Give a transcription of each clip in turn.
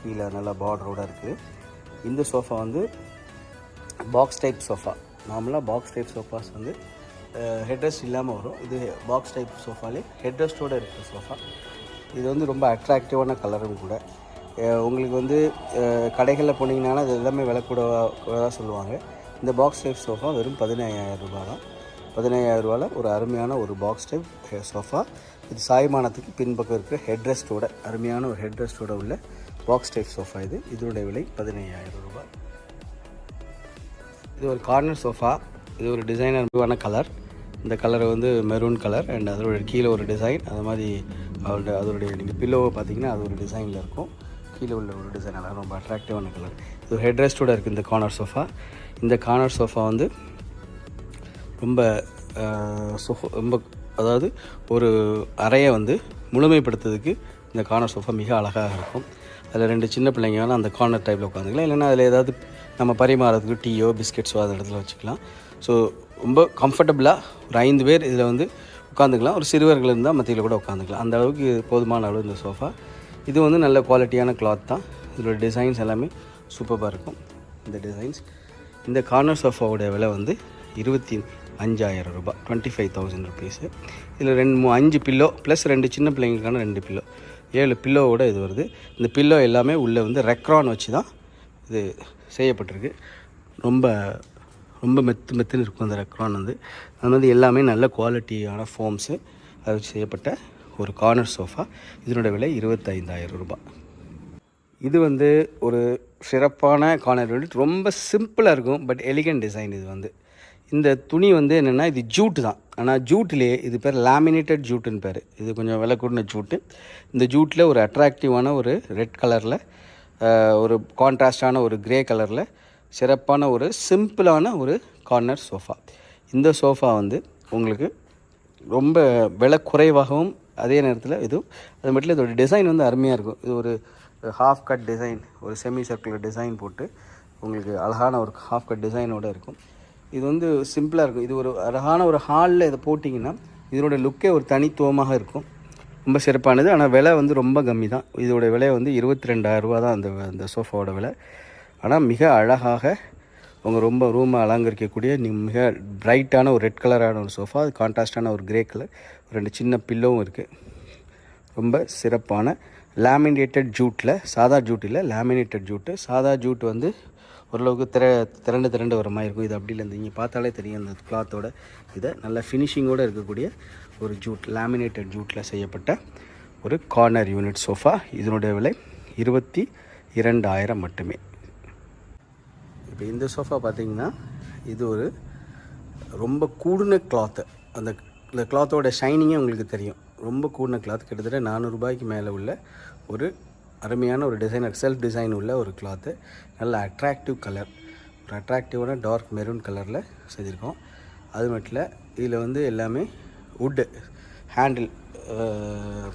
கீழே நல்லா பார்டரோடு இருக்குது. இந்த சோஃபா வந்து பாக்ஸ் டைப் சோஃபா. நார்மலாக பாக்ஸ் டைப் சோஃபாஸ் வந்து ஹெட்ரெஸ்ட் இல்லாமல் வரும். இது பாக்ஸ் டைப் சோஃபாலே ஹெட்ரெஸ்ட்டோடு இருக்கிற சோஃபா. இது வந்து ரொம்ப அட்ராக்டிவான கலரும் கூட. உங்களுக்கு வந்து கடைகளில் போனீங்கன்னா அது எல்லாமே விலை கூட சொல்லுவாங்க. இந்த பாக்ஸ் டைப் சோஃபா வெறும் 15,000 ரூபா தான். 15,000 ரூபாயில் ஒரு அருமையான ஒரு பாக்ஸ் டைப் சோஃபா. இது சாய்மானத்துக்கு பின்பக்கம் இருக்கிற ஹெட்ரெஸ்ட்டோட அருமையான ஒரு ஹெட்ரெஸ்ட்டோட உள்ள பாக்ஸ் டைப் சோஃபா. இதனுடைய விலை 15,000 ரூபாய். இது ஒரு கார்னர் சோஃபா. இது ஒரு டிசைனரான கலர். இந்த கலர் வந்து மெரூன் கலர் அண்ட் அதோட கீழே ஒரு டிசைன். அது மாதிரி அதோடைய நீங்கள் பில்லோவை பார்த்தீங்கன்னா அது ஒரு டிசைனில் இருக்கும். கீழே உள்ள ஒரு டிசைன் எல்லாம் ரொம்ப அட்ராக்டிவான கலர். இது ஒரு ஹெட்ரெஸ்ட்டோடு இருக்குது இந்த கார்னர் சோஃபா. இந்த கார்னர் சோஃபா வந்து ரொம்ப அதாவது ஒரு அறையை வந்து முழுமைப்படுத்துறதுக்கு இந்த கார்னர் சோஃபா மிக அழகாக இருக்கும். அதில் 2 சின்ன பிள்ளைங்க வேணால் அந்த கார்னர் டைப்பில் உட்காந்துக்கலாம். இல்லைன்னா அதில் ஏதாவது நம்ம பரிமாறதுக்கு டீயோ பிஸ்கெட்ஸோ அந்த இடத்துல வச்சுக்கலாம். ஸோ ரொம்ப கம்ஃபர்டபுளாக ஒரு 5 பேர் இதில் வந்து உட்காந்துக்கலாம். ஒரு சிறுவர்கள் இருந்தால் மத்தியில் கூட உட்காந்துக்கலாம். அந்த அளவுக்கு போதுமான அளவு இந்த சோஃபா. இது வந்து நல்ல குவாலிட்டியான கிளாத் தான். இதோட டிசைன்ஸ் எல்லாமே சூப்பராக இருக்கும். இந்த டிசைன்ஸ் இந்த கார்னர் சோஃபாவோடைய விலை வந்து 25,000 ரூபாய், 25,000 ருபீஸு. இதில் 5 பில்லோ ப்ளஸ் 2 சின்ன பிள்ளைங்களுக்கான 2 பில்லோ, 7 பில்லோவோட இது வருது. இந்த பில்லோ எல்லாமே உள்ளே வந்து ரெக்ரான் வச்சு தான் இது செய்யப்பட்டிருக்கு. ரொம்ப ரொம்ப மெத்துன்னு இருக்கும் அந்த ரெக்ரான் வந்து. அது வந்து எல்லாமே நல்ல குவாலிட்டியான ஃபோம்ஸு அதை வச்சு செய்யப்பட்ட ஒரு கார்னர் சோஃபா. இதனோட விலை 25,000 ரூபாய். இது வந்து ஒரு சிறப்பான கார்னர் யூனிட். ரொம்ப சிம்பிளாக இருக்கும் பட் எலிகன்ட் டிசைன். இது வந்து இந்த துணி வந்து என்னென்னா இது ஜூட்டு தான். ஆனால் ஜூட்லேயே இது பேர் லேமினேட்டட் ஜூட்டுன்னு பேர். இது கொஞ்சம் விலை கூடின ஜூட்டு. இந்த ஜூட்டில் ஒரு அட்ராக்டிவான ஒரு ரெட் கலரில், ஒரு கான்ட்ராஸ்டான ஒரு கிரே கலரில் சிறப்பான ஒரு சிம்பிளான ஒரு கார்னர் சோஃபா. இந்த சோஃபா வந்து உங்களுக்கு ரொம்ப விலை குறைவாகவும் அதே நேரத்தில் அது மட்டும் இதோட டிசைன் வந்து அருமையாக இருக்கும். இது ஒரு ஹாஃப் கட் டிசைன், ஒரு செமி சர்க்குலர் டிசைன் போட்டு உங்களுக்கு அழகான ஒரு ஹாஃப் கட் டிசைனோடு இருக்கும். இது வந்து சிம்பிளாக இருக்கும். இது ஒரு அழகான ஒரு ஹாலில் இதை போட்டிங்கன்னா இதனோட லுக்கே ஒரு தனித்துவமாக இருக்கும். ரொம்ப சிறப்பானது. ஆனால் விலை வந்து ரொம்ப கம்மி தான். இதோட விலை வந்து 22,000 ரூபா தான் அந்த சோஃபாவோட விலை. ஆனால் மிக அழகாக உங்கள் ரொம்ப ரூமை அலங்கரிக்கக்கூடிய மிக பிரைட்டான ஒரு ரெட் கலரான ஒரு சோஃபா. அது கான்ட்ராஸ்டான ஒரு கிரே கலர், 2 சின்ன பில்லோவும் இருக்குது. ரொம்ப சிறப்பான லேமினேட்டட் ஜூட்டில், சாதா ஜூட் இல்லை லேமினேட்டட் ஜூட்டு. சாதா ஜூட் வந்து ஓரளவுக்கு திரண்டு வர மாதிரி இருக்கும். இது அப்படி இல்லை. நீங்கள் பார்த்தாலே தெரியும் அந்த கிளாத்தோட இதை நல்ல ஃபினிஷிங்கோடு இருக்கக்கூடிய ஒரு ஜூட், லேமினேட்டட் ஜூட்டில் செய்யப்பட்ட ஒரு கார்னர் யூனிட் சோஃபா. இதனுடைய விலை 22,000 மட்டுமே. இப்போ இந்த சோஃபா பார்த்திங்கன்னா இது ஒரு ரொம்ப கூடின கிளாத்து. அந்த கிளாத்தோட ஷைனிங்கே உங்களுக்கு தெரியும். ரொம்ப கூடின கிளாத், கிட்டத்தட்ட 400 ரூபாய்க்கு மேலே உள்ள ஒரு அருமையான ஒரு டிசைனர் செல்ஃப் டிசைன் உள்ள ஒரு கிளாத்து. நல்ல அட்ராக்டிவ் கலர், ஒரு அட்ராக்டிவான டார்க் மெரூன் கலரில் செஞ்சுருக்கோம். அது மட்டும் இல்லை, இதில் வந்து எல்லாமே வுட்டு ஹேண்டில்,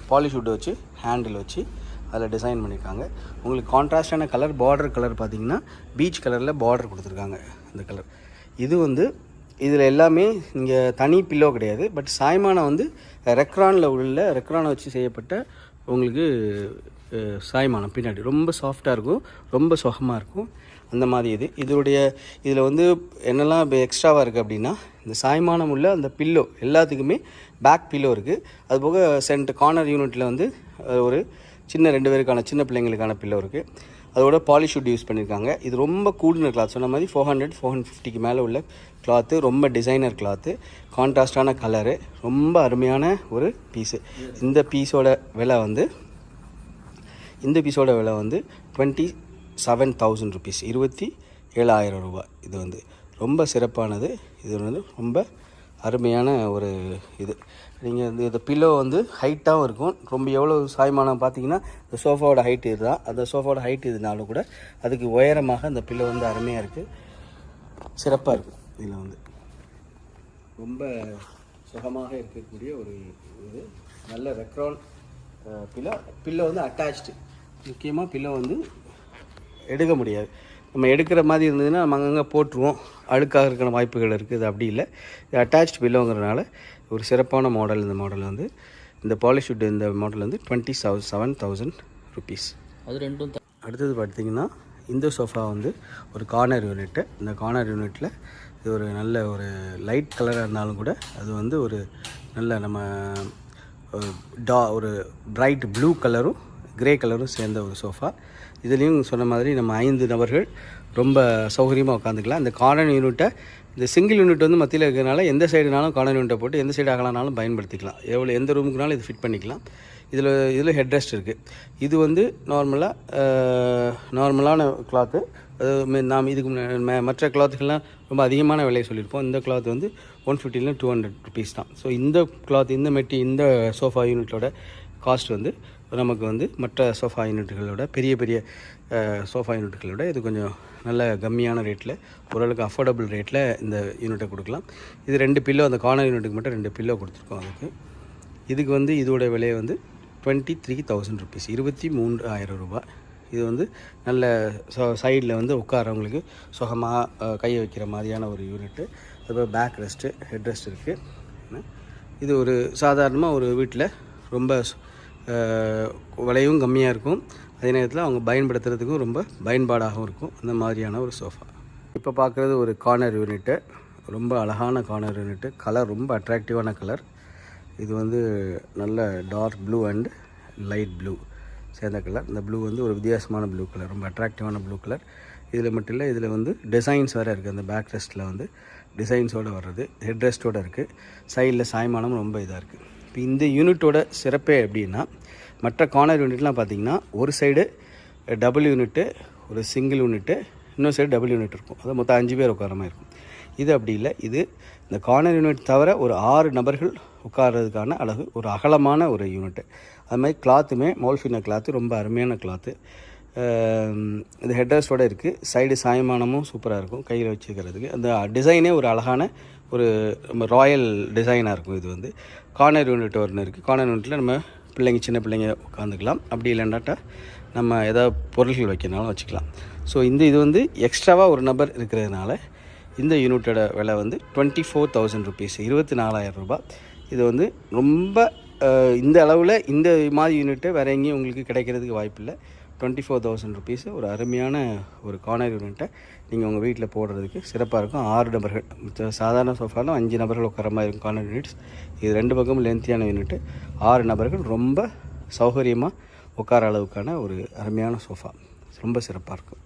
பாலிஷ் வுட்டு வச்சு ஹேண்டில் வச்சு அதில் டிசைன் பண்ணியிருக்காங்க. உங்களுக்கு கான்ட்ராஸ்டான கலர், பார்டர் கலர் பார்த்திங்கன்னா பீச் கலரில் பார்டர் கொடுத்துருக்காங்க அந்த கலர். இது வந்து இதில் எல்லாமே இங்கே தனி பில்லோ கிடையாது. பட் சாய்மானம் வந்து ரெக்ரானை வச்சு செய்யப்பட்ட உங்களுக்கு சாய்மானம் பின்னாடி ரொம்ப சாஃப்டாக இருக்கும், ரொம்ப சுகமாக இருக்கும். அந்த மாதிரி இதில் வந்து என்னெல்லாம் இப்போ எக்ஸ்ட்ராவாக இருக்குது அப்படின்னா, இந்த சாய்மானம் உள்ள அந்த பில்லோ எல்லாத்துக்குமே பேக் பில்லோ இருக்குது. அதுபோக கார்னர் யூனிட்டில் வந்து ஒரு சின்ன 2 பேருக்கான சின்ன பிள்ளைங்களுக்கான பில்லோ இருக்குது. அதோட பாலிஷ் வுட் யூஸ் பண்ணியிருக்காங்க. இது ரொம்ப கூடின கிளாத், சொன்ன மாதிரி 400-450க்கு மேலே உள்ள கிளாத்து. ரொம்ப டிசைனர் கிளாத்து, கான்ட்ராஸ்டான கலரு, ரொம்ப அருமையான ஒரு பீஸு. இந்த பீஸோட விலை வந்து 27,000 ருபீஸ், 27,000 ரூபாய். இது வந்து ரொம்ப சிறப்பானது. இது வந்து ரொம்ப அருமையான ஒரு இது. நீங்கள் இந்த பில்லோ வந்து ஹைட்டாகவும் இருக்கும். ரொம்ப எவ்வளோ சாய்மானம் பார்த்தீங்கன்னா இந்த சோஃபாவோட ஹைட் இது தான். அந்த சோஃபாவோட ஹைட் இதுனாலும் கூட அதுக்கு உயரமாக அந்த பில்லோ வந்து அருமையாக இருக்குது, சிறப்பாக இருக்கும். இதில் வந்து ரொம்ப சுகமாக இருக்கக்கூடிய ஒரு இது. நல்ல ரெக்ரான் பில்லோ வந்து அட்டாச்டு. முக்கியமாக பில்லோ வந்து எடுக்க முடியாது. நம்ம எடுக்கிற மாதிரி இருந்ததுன்னா நம்ம அங்கங்கே போட்டுருவோம், அழுக்காக இருக்கிற வாய்ப்புகள் இருக்குது. அது அப்படி இல்லை, இது அட்டாச்டு பில்லோங்கிறதுனால ஒரு சிறப்பான மாடல். இந்த மாடல் வந்து இந்த பாலிஷ் வுட் இந்த மாடல் வந்து 27,000 ருபீஸ். அது ரெண்டும் அடுத்தது பார்த்திங்கன்னா இந்த சோஃபா வந்து ஒரு கார்னர் யூனிட்டு. இந்த கார்னர் யூனிட்டில் இது ஒரு நல்ல ஒரு லைட் கலராக இருந்தாலும் கூட அது வந்து ஒரு நல்ல நம்ம ஒரு பிரைட் ப்ளூ கலரும் கிரே கலரும் சேர்ந்த ஒரு சோஃபா. இதுலேயும் சொன்ன மாதிரி நம்ம 5 நபர்கள் ரொம்ப சௌகரியமாக உட்காந்துக்கலாம். இந்த கார்னர் யூனிட்டை இந்த சிங்கிள் யூனிட் வந்து மத்தியில் இருக்கிறதுனால எந்த சைடுனாலும் கார்னர் யூனிட்டை போட்டு எந்த சைடு ஆகலானாலும் பயன்படுத்திக்கலாம். எந்த ரூமுக்குனாலும் இது ஃபிட் பண்ணிக்கலாம். இதில் ஹெட் ரெஸ்ட் இருக்குது. இது வந்து நார்மலான கிளாத்து. நாம் இதுக்கு மற்ற கிளாத்துக்கெல்லாம் ரொம்ப அதிகமான விலையை சொல்லியிருப்போம். இந்த கிளாத் வந்து 150 200 ருபீஸ் தான். ஸோ இந்த கிளாத் இந்த சோஃபா யூனிட்டோட காஸ்ட் வந்து நமக்கு வந்து மற்ற சோஃபா யூனிட்டுகளோட பெரிய சோஃபா யூனிட்டுகளோட இது கொஞ்சம் நல்ல கம்மியான ரேட்டில், ஓரளவுக்கு அஃபோர்டபுள் ரேட்டில் இந்த யூனிட்டை கொடுக்கலாம். இது 2 பில்லோ, அந்த கார்னர் யூனிட்டுக்கு மட்டும் 2 பில்லோ கொடுத்துருக்கோம். இதுக்கு வந்து இதோட விலையை வந்து 23,000 ருபீஸ், 23,000 ரூபா. இது வந்து நல்ல சைடில் வந்து உட்காரவங்களுக்கு சுகமாக கையை வைக்கிற மாதிரியான ஒரு யூனிட்டு. அதுபோல் பேக் ரெஸ்ட்டு, ஹெட் ரெஸ்ட் இருக்குது. இது ஒரு சாதாரணமாக ஒரு வீட்டில் ரொம்ப விலையும் கம்மியாக இருக்கும், அதே நேரத்தில் அவங்க பயன்படுத்துறதுக்கும் ரொம்ப பயன்பாடாகவும் இருக்கும். அந்த மாதிரியான ஒரு சோஃபா. இப்போ பார்க்குறது ஒரு கார்னர் யூனிட்டு. ரொம்ப அழகான கார்னர் யூனிட்டு. கலர் ரொம்ப அட்ராக்டிவான கலர். இது வந்து நல்ல dark blue and light blue சேர்ந்த கலர். இந்த ப்ளூ வந்து ஒரு வித்தியாசமான ப்ளூ கலர், ரொம்ப அட்ராக்டிவான ப்ளூ கலர். இதில் மட்டும் இல்லை, இதில் வந்து டிசைன்ஸ் வேறு இருக்குது. அந்த பேக் ரெஸ்ட்டில் வந்து டிசைன்ஸோடு வர்றது, ஹெட் ரெஸ்ட்டோடு இருக்குது. சைடில் சாய்மானம் ரொம்ப இதாக இருக்குது. இப்போ இந்த யூனிட்டோட சிறப்பே எப்படின்னா, மற்ற கார்னர் யூனிட்லாம் பார்த்திங்கன்னா ஒரு சைடு டபுள் யூனிட்டு, ஒரு சிங்கிள் யூனிட்டு, இன்னொரு சைடு டபுள் யூனிட் இருக்கும். அது மொத்தம் 5 பேர் உட்கார மாதிரி இருக்கும். இது அப்படி இல்லை. இது இந்த கார்னர் யூனிட் தவிர ஒரு 6 நபர்கள் உட்கார்றதுக்கான அழகு, ஒரு அகலமான ஒரு யூனிட்டு. அது மாதிரி கிளாத்துமே மோல்ஃபினா கிளாத்து, ரொம்ப அருமையான கிளாத்து. இது ஹெட்ரஸோடு இருக்குது. சைடு சாயமானமும் சூப்பராக இருக்கும் கையில் வச்சுக்கிறதுக்கு. அந்த டிசைனே ஒரு அழகான ஒரு ராயல் டிசைனாக இருக்கும். இது வந்து கார்னர் யூனிட் ஒன்று இருக்குது. கார்னர் யூனிட்டில் நம்ம சின்ன பிள்ளைங்க உட்காந்துக்கலாம். அப்படி இல்லைன்னாட்டா நம்ம ஏதாவது பொருள்கள் வைக்கிறனாலும் வச்சுக்கலாம். ஸோ இது வந்து எக்ஸ்ட்ராவாக ஒரு நபர் இருக்கிறதுனால இந்த யூனிட்டோட விலை வந்து 24,000 ருபீஸ், 24,000 ரூபா. இது வந்து ரொம்ப இந்த அளவில் இந்த மாதிரி யூனிட்டு வேறு எங்கேயும் உங்களுக்கு கிடைக்கிறதுக்கு வாய்ப்பில்லை. 24,000 ருபீஸ் ஒரு அருமையான ஒரு கார்னர் யூனிட்டை நீங்கள் உங்கள் வீட்டில் போடுறதுக்கு சிறப்பாக இருக்கும். 6 நபர்கள், சாதாரண சோஃபாலும் 5 நபர்கள் உட்கார மாதிரி இருக்கும் கார்னர் யூனிட்ஸ். இது 2 பக்கமும் லென்த்தியான யூனிட்டு. 6 நபர்கள் ரொம்ப சௌகரியமாக உட்கார அளவுக்கான ஒரு அருமையான சோஃபா, ரொம்ப சிறப்பாக இருக்கும்.